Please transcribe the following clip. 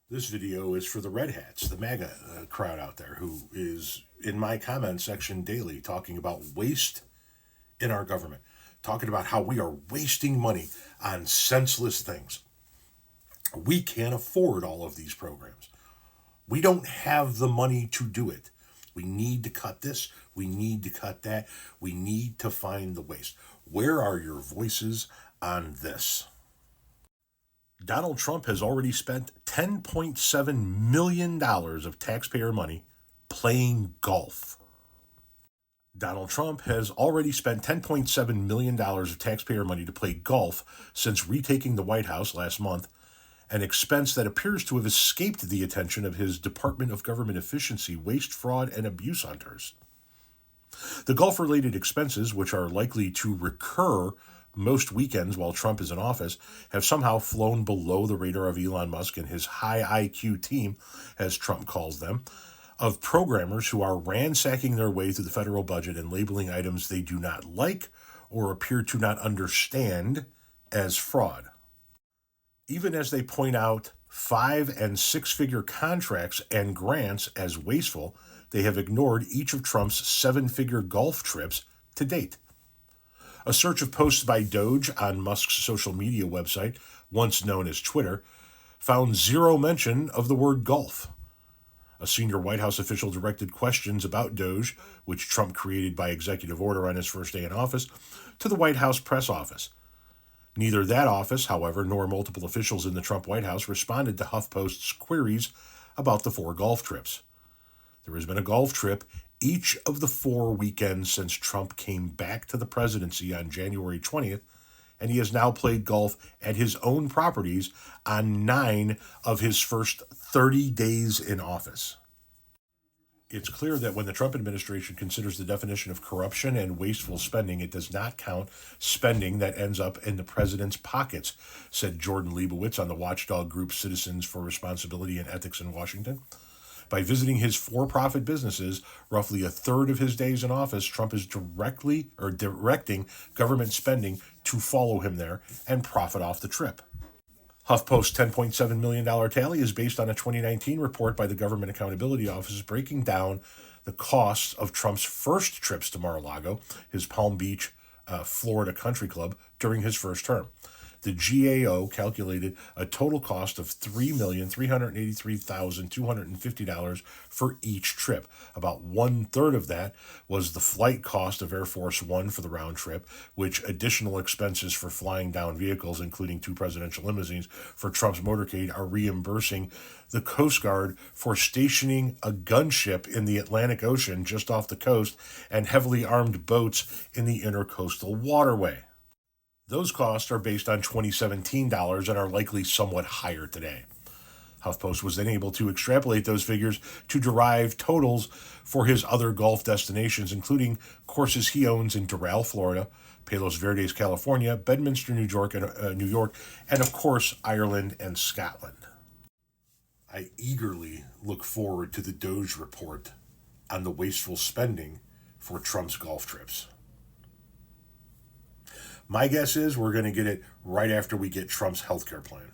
This video is for the Red Hats, the MAGA crowd out there who is in my comment section daily talking about waste in our government, talking about how we are wasting money on senseless things. We can't afford all of these programs. We don't have the money to do it. We need to cut this. We need to cut that. We need to find the waste. Where are your voices on this? Donald Trump has already spent $10.7 million of taxpayer money playing golf. Donald Trump has already spent $10.7 million of taxpayer money to play golf since retaking the White House last month, an expense that appears to have escaped the attention of his Department of Government Efficiency, Waste, Fraud, and Abuse hunters. The golf-related expenses, which are likely to recur most weekends while Trump is in office, have somehow flown below the radar of Elon Musk and his high IQ team, as Trump calls them, of programmers who are ransacking their way through the federal budget and labeling items they do not like or appear to not understand as fraud. Even as they point out 5- and 6-figure contracts and grants as wasteful, they have ignored each of Trump's 7-figure golf trips to date. A search of posts by Doge on Musk's social media website, once known as Twitter, found zero mention of the word golf. A senior White House official directed questions about Doge, which Trump created by executive order on his first day in office, to the White House press office. Neither that office, however, nor multiple officials in the Trump White House responded to HuffPost's queries about the 4 golf trips. There has been a golf trip each of the 4 weekends since Trump came back to the presidency on January 20th, and he has now played golf at his own properties on 9 of his first 30 days in office. It's clear that when the Trump administration considers the definition of corruption and wasteful spending, it does not count spending that ends up in the president's pockets, said Jordan Leibowitz on the watchdog group Citizens for Responsibility and Ethics in Washington. By visiting his for-profit businesses, roughly a third of his days in office, Trump is directing government spending to follow him there and profit off the trip. HuffPost's $10.7 million tally is based on a 2019 report by the Government Accountability Office breaking down the costs of Trump's first trips to Mar-a-Lago, his Palm Beach, Florida country club, during his first term. The GAO calculated a total cost of $3,383,250 for each trip. About 1/3 of that was the flight cost of Air Force One for the round trip, which additional expenses for flying down vehicles, including 2 presidential limousines for Trump's motorcade, are reimbursing the Coast Guard for stationing a gunship in the Atlantic Ocean just off the coast and heavily armed boats in the intercoastal waterway. Those costs are based on 2017 dollars and are likely somewhat higher today. HuffPost was then able to extrapolate those figures to derive totals for his other golf destinations, including courses he owns in Doral, Florida, Palos Verdes, California, Bedminster, New York, and of course, Ireland and Scotland. I eagerly look forward to the Doge report on the wasteful spending for Trump's golf trips. My guess is we're going to get it right after we get Trump's healthcare plan.